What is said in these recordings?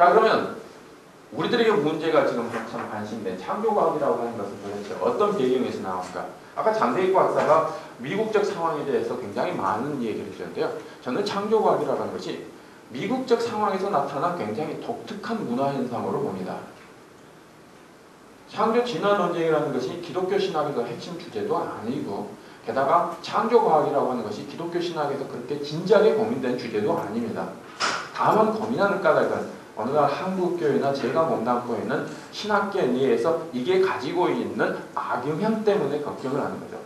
자, 그러면 우리들에게 문제가 지금 참 관심된 창조과학이라고 하는 것은 도대체 어떤 배경에서 나올까? 아까 장대익 박사가 미국적 상황에 대해서 굉장히 많은 얘기를 해주셨는데요. 저는 창조과학이라는 것이 미국적 상황에서 나타난 굉장히 독특한 문화현상으로 봅니다. 창조 진화 논쟁이라는 것이 기독교 신학에서 핵심 주제도 아니고, 게다가 창조과학이라고 하는 것이 기독교 신학에서 그렇게 진지하게 고민된 주제도 아닙니다. 다만 고민하는 까닭은 어느 날 한국교회나 제가 몸담고 있는 신학계 내에서 이게 가지고 있는 악영향 때문에 걱정을 하는 거죠.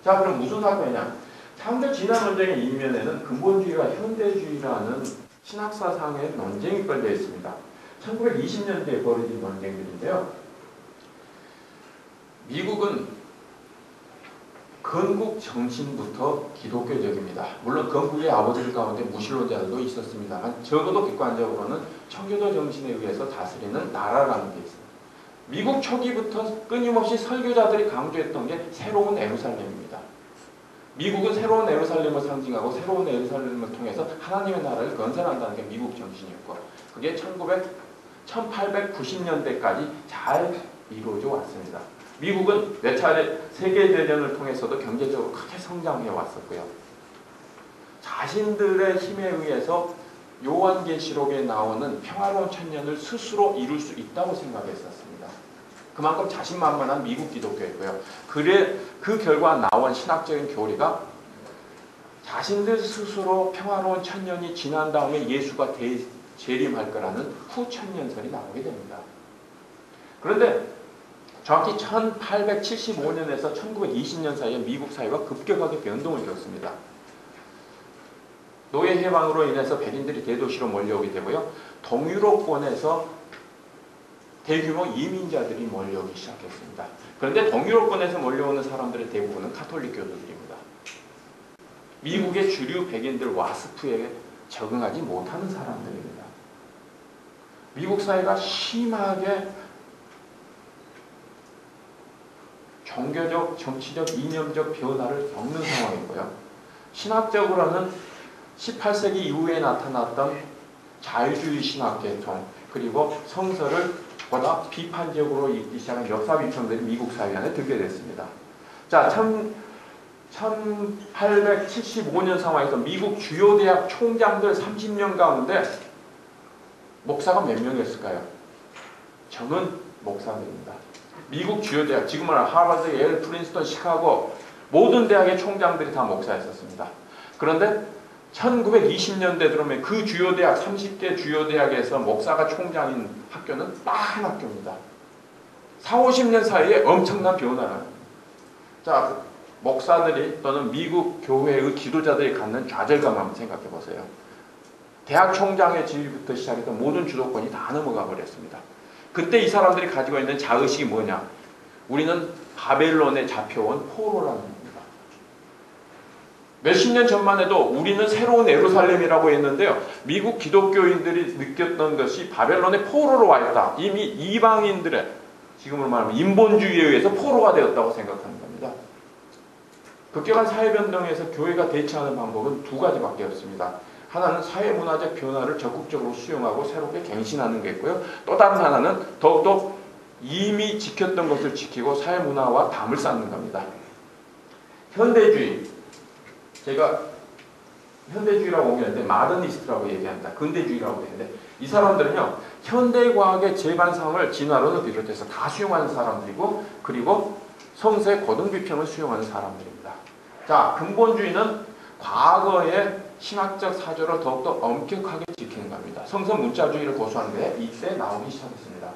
자, 그럼 무슨 사건이냐? 창조 진화 논쟁의 이면에는 근본주의와 현대주의라는 신학사상의 논쟁이 걸려 있습니다. 1920년대에 벌어진 논쟁들인데요. 미국은 건국 정신부터 기독교적입니다. 물론 건국의 아버지들 가운데 무신론자들도 있었습니다만 적어도 객관적으로는 청교도 정신에 의해서 다스리는 나라라는 게 있습니다. 미국 초기부터 끊임없이 설교자들이 강조했던 게 새로운 예루살렘입니다. 미국은 새로운 예루살렘을 상징하고 새로운 예루살렘을 통해서 하나님의 나라를 건설한다는 게 미국 정신이었고, 그게 1890년대까지 잘 이루어져 왔습니다. 미국은 몇 차례 세계대전을 통해서도 경제적으로 크게 성장해 왔었고요. 자신들의 힘에 의해서 요한계시록에 나오는 평화로운 천년을 스스로 이룰 수 있다고 생각했었습니다. 그만큼 자신만만한 미국 기독교였고요. 그 결과 나온 신학적인 교리가 자신들 스스로 평화로운 천년이 지난 다음에 예수가 재림할 거라는 후천년설이 나오게 됩니다. 그런데 정확히 1875년에서 1920년 사이에 미국 사회가 급격하게 변동을 겪습니다. 노예 해방으로 인해서 백인들이 대도시로 몰려오게 되고요. 동유럽권에서 대규모 이민자들이 몰려오기 시작했습니다. 그런데 동유럽권에서 몰려오는 사람들의 대부분은 가톨릭 교도들입니다. 미국의 주류 백인들 와스프에 적응하지 못하는 사람들입니다. 미국 사회가 심하게 종교적, 정치적, 이념적 변화를 겪는 상황이고요. 신학적으로는 18세기 이후에 나타났던 자유주의 신학 계통, 그리고 성서를 보다 비판적으로 읽기 시작한 역사 비평들이 미국 사회 안에 들게 됐습니다. 자, 1875년 상황에서 미국 주요 대학 총장들 30명 가운데 목사가 몇 명이었을까요? 적은 목사들입니다. 미국 주요 대학, 지금 말하는 하버드, 예일, 프린스턴, 시카고 모든 대학의 총장들이 다 목사였었습니다. 그런데 1920년대 들어오면 그 주요 대학, 30개 주요 대학에서 목사가 총장인 학교는 딱 한 학교입니다. 40-50년 사이에 엄청난 변화를. 자, 목사들이 또는 미국 교회의 지도자들이 갖는 좌절감 한번 생각해 보세요. 대학 총장의 지위부터 시작해서 모든 주도권이 다 넘어가 버렸습니다. 그때 이 사람들이 가지고 있는 자의식이 뭐냐? 우리는 바벨론에 잡혀온 포로라는 겁니다. 몇십 년 전만 해도 우리는 새로운 예루살렘이라고 했는데요. 미국 기독교인들이 느꼈던 것이 바벨론의 포로로 와 있다. 이미 이방인들의, 지금으로 말하면 인본주의에 의해서 포로가 되었다고 생각하는 겁니다. 급격한 사회변동에서 교회가 대처하는 방법은 두 가지밖에 없습니다. 하나는 사회문화적 변화를 적극적으로 수용하고 새롭게 갱신하는 게 있고요. 또 다른 하나는 더욱더 이미 지켰던 것을 지키고 사회문화와 담을 쌓는 겁니다. 현대주의, 제가 현대주의라고 얘기하는데 마더니스트라고 얘기합니다. 근대주의라고 얘기하는데 이 사람들은요, 현대과학의 제반상을 진화론을 비롯해서 다 수용하는 사람들이고, 그리고 성서의 고등비평을 수용하는 사람들입니다. 자, 근본주의는 과거의 신학적 사조를 더욱더 엄격하게 지키는 겁니다. 성서 문자주의를 고수하는데 이때 나오기 시작했습니다.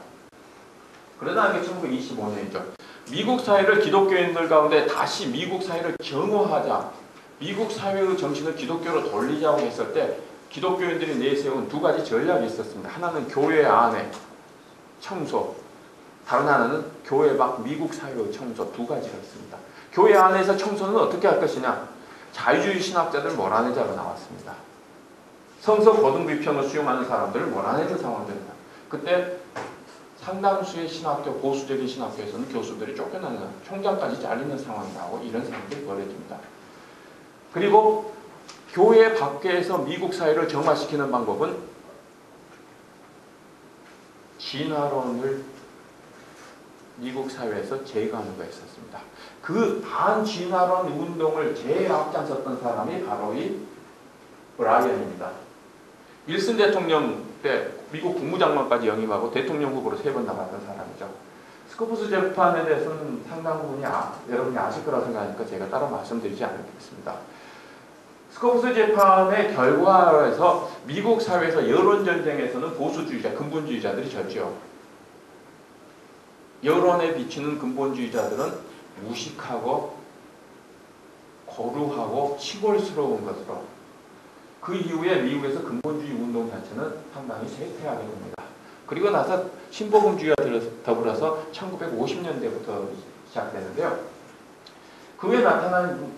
그러다 이게 1925년이죠. 미국 사회를 기독교인들 가운데 다시 미국 사회를 정화하자, 미국 사회의 정신을 기독교로 돌리자고 했을 때 기독교인들이 내세운 두 가지 전략이 있었습니다. 하나는 교회 안에 청소, 다른 하나는 교회 밖 미국 사회의 청소, 두 가지가 있습니다. 교회 안에서 청소는 어떻게 할 것이냐? 자유주의 신학자들 몰아내자가 나왔습니다. 성서 고등비평을 수용하는 사람들을 몰아내는 상황입니다. 그때 상당수의 신학교, 보수적인 신학교에서는 교수들이 쫓겨나는, 총장까지 잘리는 상황이 나오고 이런 상황들이 벌어집니다. 그리고 교회 밖에서 미국 사회를 정화시키는 방법은 진화론을 미국 사회에서 제거하는 거였었습니다. 그 반진화론 운동을 제일 앞장섰던 사람이 바로 이 브라이언입니다. 윌슨 대통령 때 미국 국무장관까지 영입하고 대통령 후보로 3번 나갔던 사람이죠. 스코프스 재판에 대해서는 상당 부분이 여러분이 아실 거라고 생각하니까 제가 따로 말씀드리지 않겠습니다. 스코프스 재판의 결과에서 미국 사회에서 여론전쟁에서는 보수주의자, 근본주의자들이 졌죠. 여론에 비추는 근본주의자들은 무식하고 거루하고 치골스러운 것으로 그 이후에 미국에서 근본주의 운동 자체는 상당히 쇠퇴하게 됩니다. 그리고 나서 신복음주의와 더불어서 1950년대부터 시작되는데요. 그 후에 나타난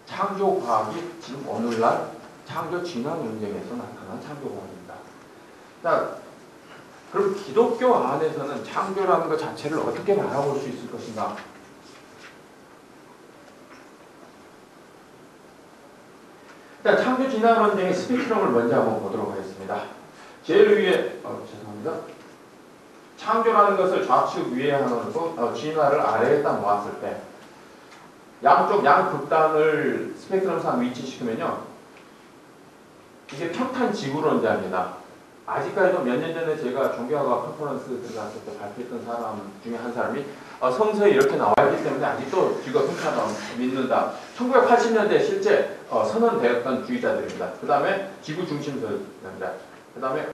창조과학이 지금 오늘날 창조진화 논쟁에서 나타난 창조과학입니다. 자, 그럼 기독교 안에서는 창조라는 것 자체를 어떻게 바라볼 수 있을 것인가? 자, 창조진화 논쟁의 스펙트럼을 먼저 한번 보도록 하겠습니다. 제일 위에, 죄송합니다. 창조라는 것을 좌측 위에 하고 진화를 아래에 딱 모았을 때 양쪽 양극단을 스펙트럼상 위치시키면요. 이게 평탄 지구론자입니다. 아직까지도 몇 년 전에 제가 종교학과 컨퍼런스 들어갔을 때 발표했던 사람 중에 한 사람이 성서에 이렇게 나와있기 때문에 아직도 지구가 평탄하다고 믿는다. 1980년대 실제 선언되었던 주의자들입니다. 그 다음에 지구 중심설입니다. 그 다음에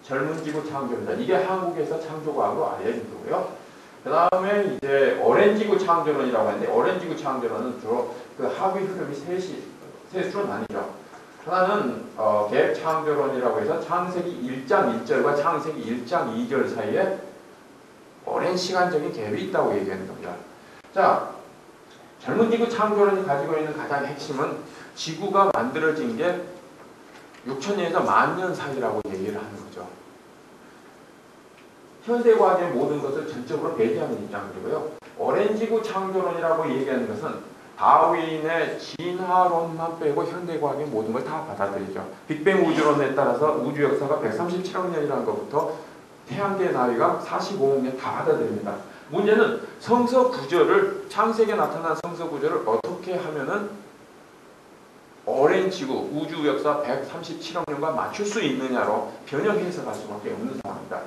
젊은 지구 창조입니다. 이게 한국에서 창조과학으로 알려진 거고요. 그 다음에 이제 오렌지구 창조론이라고 하는데 오렌지구 창조론은 주로 그 하위 흐름이 셋으로 나뉘죠. 하나는 계획 창조론이라고 해서 창세기 1장 1절과 창세기 1장 2절 사이에 오랜 시간적인 갭이 있다고 얘기하는 겁니다. 자, 젊은 지구 창조론이 가지고 있는 가장 핵심은 지구가 만들어진 게 6천년에서 10,000년 사이라고 얘기를 하는 거죠. 현대과학의 모든 것을 전적으로 배제하는 입장이고요. 오렌지구 창조론이라고 얘기하는 것은 다윈의 진화론만 빼고 현대과학의 모든 걸 다 받아들이죠. 빅뱅 우주론에 따라서 우주 역사가 137억 년이라는 것부터 태양계 나이가 45억 년 다 받아들입니다. 문제는 성서 구조를 창세기에 나타난 성서 구조를 어떻게 하면은 오랜 지구 우주 역사 137억 년과 맞출 수 있느냐로 변형해서 갈 수밖에 없는 상황입니다.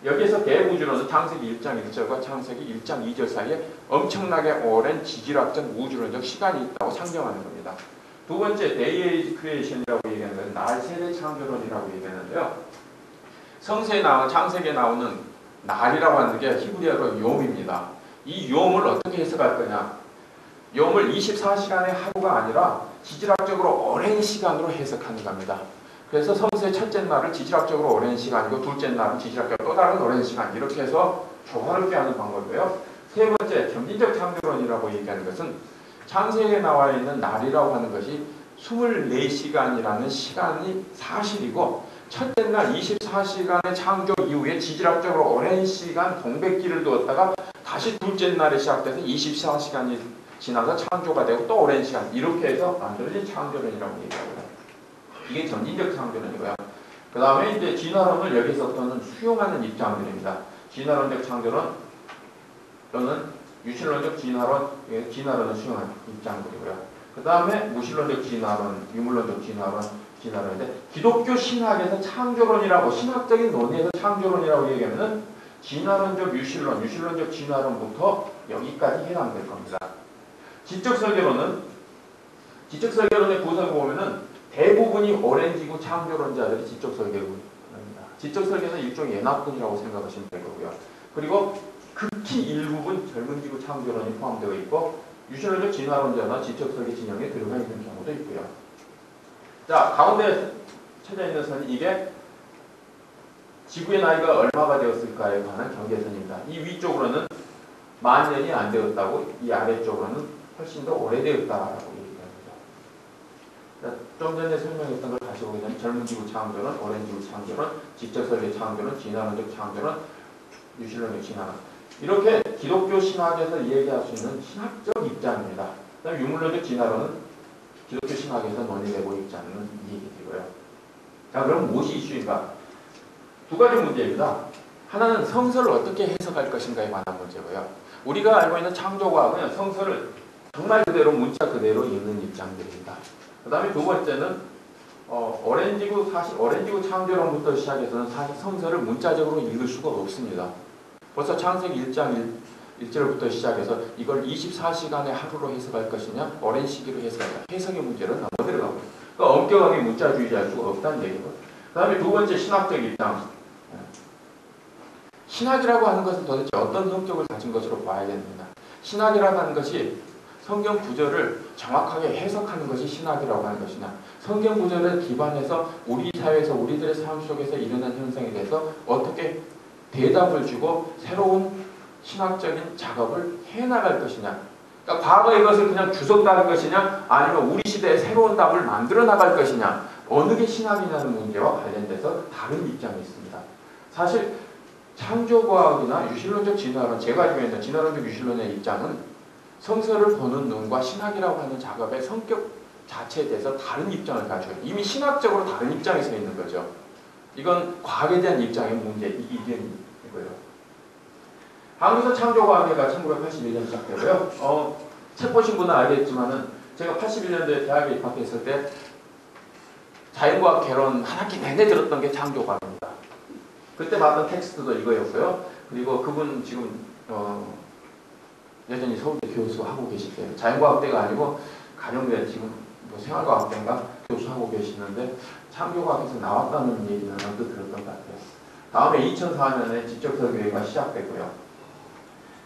여기에서 대우주론은 창세기 1장 1절과 창세기 1장 2절 사이에 엄청나게 오랜 지질학적 우주론적 시간이 있다고 상정하는 겁니다. 두 번째, Day Age Creation이라고 얘기하는 것은 날 세대 창조론이라고 얘기하는데요. 성서에 나오는 창세기에 나오는 날이라고 하는 게 히브리어로 욤입니다. 이 욤을 어떻게 해석할 거냐? 욤을 24시간의 하루가 아니라 지질학적으로 오랜 시간으로 해석하는 겁니다. 그래서 성서의 첫째 날을 지질학적으로 오랜 시간이고 둘째 날은 지질학적으로 또 다른 오랜 시간 이렇게 해서 조화롭게 하는 방법이고요. 세 번째, 점진적 창조론이라고 얘기하는 것은 창세기에 나와 있는 날이라고 하는 것이 24시간이라는 시간이 사실이고 첫째 날 24시간의 창조 이후에 지질학적으로 오랜 시간 동백기를 두었다가 다시 둘째 날에 시작돼서 24시간이 지나서 창조가 되고 또 오랜 시간 이렇게 해서 만들어진 창조론이라고 얘기합니다. 이게 점진적 창조론이고요. 그 다음에 이제 진화론을 여기서부터는 수용하는 입장들입니다. 진화론적 창조론 또는 유실론적 진화론, 진화론을 수용하는 입장들이고요. 그 다음에 무실론적 진화론, 유물론적 진화론인데 기독교 신학에서 창조론이라고 신학적인 논의에서 창조론이라고 얘기하면은 진화론적 유실론, 유실론적 진화론부터 여기까지 해당될 겁니다. 지적설계론의 구성을 보면은 대부분이 오랜 지구 창조론자들이 지적설계론입니다. 지적설계는 일종의 연합군이라고 생각하시면 될 거고요. 그리고 극히 일부분 젊은 지구 창조론이 포함되어 있고 유실론적 진화론자나 지적설계 진영에 들어가 있는 경우도 있고요. 자, 가운데 쳐져 있는 선이 이게 지구의 나이가 얼마가 되었을까에 관한 경계선입니다. 이 위쪽으로는 10,000년이 안 되었다고, 이 아래쪽으로는 훨씬 더 오래되었다라고 얘기합니다. 좀 전에 설명했던 걸 다시 보게 되면 젊은 지구 창조론, 오랜 지구 창조론, 지적설계 창조론, 진화론적 창조론, 유실론적 진화론 이렇게 기독교 신학에서 얘기할 수 있는 신학적 입장입니다. 그다음에 유물론적 진화론은 기독교 신학에서 논의되고 있지 않는 얘기이고요. 자, 그럼 무엇이 이슈인가? 두 가지 문제입니다. 하나는 성서를 어떻게 해석할 것인가에 관한 문제고요. 우리가 알고 있는 창조과학은 성서를 정말 그대로 문자 그대로 읽는 입장들입니다. 그 다음에 두 번째는 오렌지구 창조론부터 시작해서는 사실 성서를 문자적으로 읽을 수가 없습니다. 벌써 창세기 1장 1절부터 시작해서 이걸 24시간의 하루로 해석할 것이냐 오랜 시기로 해석할까 해석의 문제로 넘어들어가고 그러니까 엄격하게 문자주의할 수가 없다는 얘기고 그 다음에 두 번째 신학적 입장 신학이라고 하는 것은 도대체 어떤 성격을 가진 것으로 봐야겠느냐 신학이라고 하는 것이 성경 구절을 정확하게 해석하는 것이 신학이라고 하는 것이냐 성경 구절을 기반해서 우리 사회에서 우리들의 삶 속에서 일어난 현상에 대해서 어떻게 대답을 주고 새로운 신학적인 작업을 해나갈 것이냐 그러니까 과거의 것을 그냥 주석할 것이냐 아니면 우리 시대에 새로운 답을 만들어 나갈 것이냐 어느 게 신학이냐는 문제와 관련돼서 다른 입장이 있습니다. 사실 창조과학이나 유실론적 진화론 제가 알고 있는 진화론적 유실론의 입장은 성서를 보는 눈과 신학이라고 하는 작업의 성격 자체에 대해서 다른 입장을 가지고 이미 신학적으로 다른 입장에 서 있는 거죠. 이건 과학에 대한 입장의 문제, 이견이고요. 한국에서 창조과학회가 1981년 시작되고요. 책 보신 분은 알겠지만은 제가 81년도에 대학에 입학했을 때 자연과학 개론 한 학기 내내 들었던 게 창조과학입니다. 그때 봤던 텍스트도 이거였고요. 그리고 그분 지금 여전히 서울대 교수하고 계실 때요. 자연과학대가 아니고 가령대 지금 뭐 생활과학대인가 교수하고 계시는데 창조과학에서 나왔다는 얘기는 언뜻 들었던 것 같아요. 다음에 2004년에 지적설교회가 시작됐고요.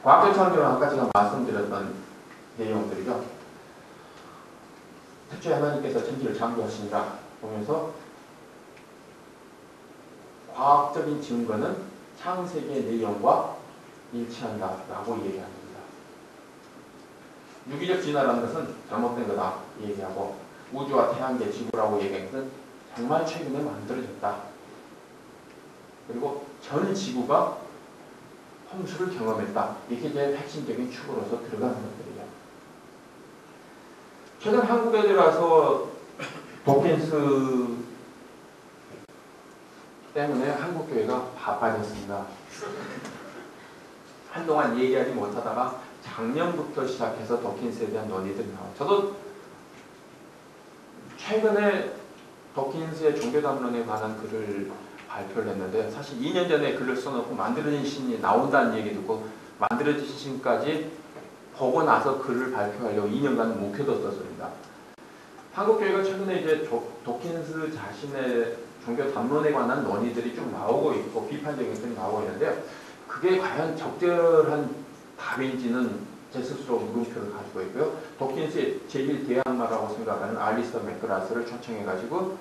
과학적 창조는 아까 제가 말씀드렸던 내용들이죠. 태초에 하나님께서 천지를 창조하시니라 보면서 과학적인 증거는 창세기의 내용과 일치한다라고 얘기합니다. 유기적 진화라는 것은 잘못된 거다 얘기하고 우주와 태양계 지구라고 얘기하는 것은 정말 최근에 만들어졌다. 그리고 전 지구가 홍수를 경험했다. 이게 제일 핵심적인 축으로서 들어가는 것들이에요. 최근 한국에 들어와서 도킨스 때문에 한국교회가 바빠졌습니다. 한동안 얘기하지 못하다가 작년부터 시작해서 도킨스에 대한 논의들이 나와요. 저도 최근에 도킨스의 종교담론에 관한 글을 발표를 했는데 사실 2년 전에 글을 써놓고 만들어진 신이 나온다는 얘기 듣고 만들어진 신까지 보고 나서 글을 발표하려고 2년간 묵혀뒀었습니다. 한국교회가 최근에 이제 도킨스 자신의 종교 담론에 관한 논의들이 좀 나오고 있고 비판적인 것들이 나오고 있는데요. 그게 과연 적절한 답인지는 제 스스로 물음표를 가지고 있고요. 도킨스의 제1대항마라고 생각하는 알리스터 맥그라스를 초청해가지고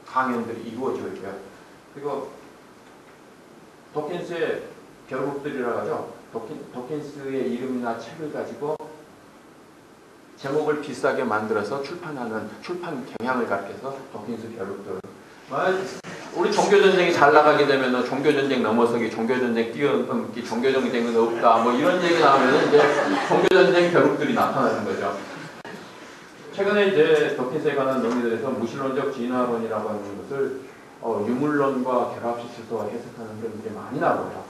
강연들이 이루어지고 있고요. 그리고 도킨스의 결국들이라고 하죠. 도킨스의 이름이나 책을 가지고 제목을 비싸게 만들어서 출판하는 출판 경향을 가리켜서 도킨스 결국들. 우리 종교전쟁이 잘 나가게 되면 종교전쟁 넘어서기, 종교전쟁 뛰어넘기, 종교전쟁은 없다. 뭐 이런 얘기 나오면 이제 종교전쟁 결국들이 나타나는 거죠. 최근에 이제 도킨스에 관한 논의들에서 무신론적 진화론이라고 하는 것을 유물론과 결합시켜서 해석하는 그런 게 많이 나와요.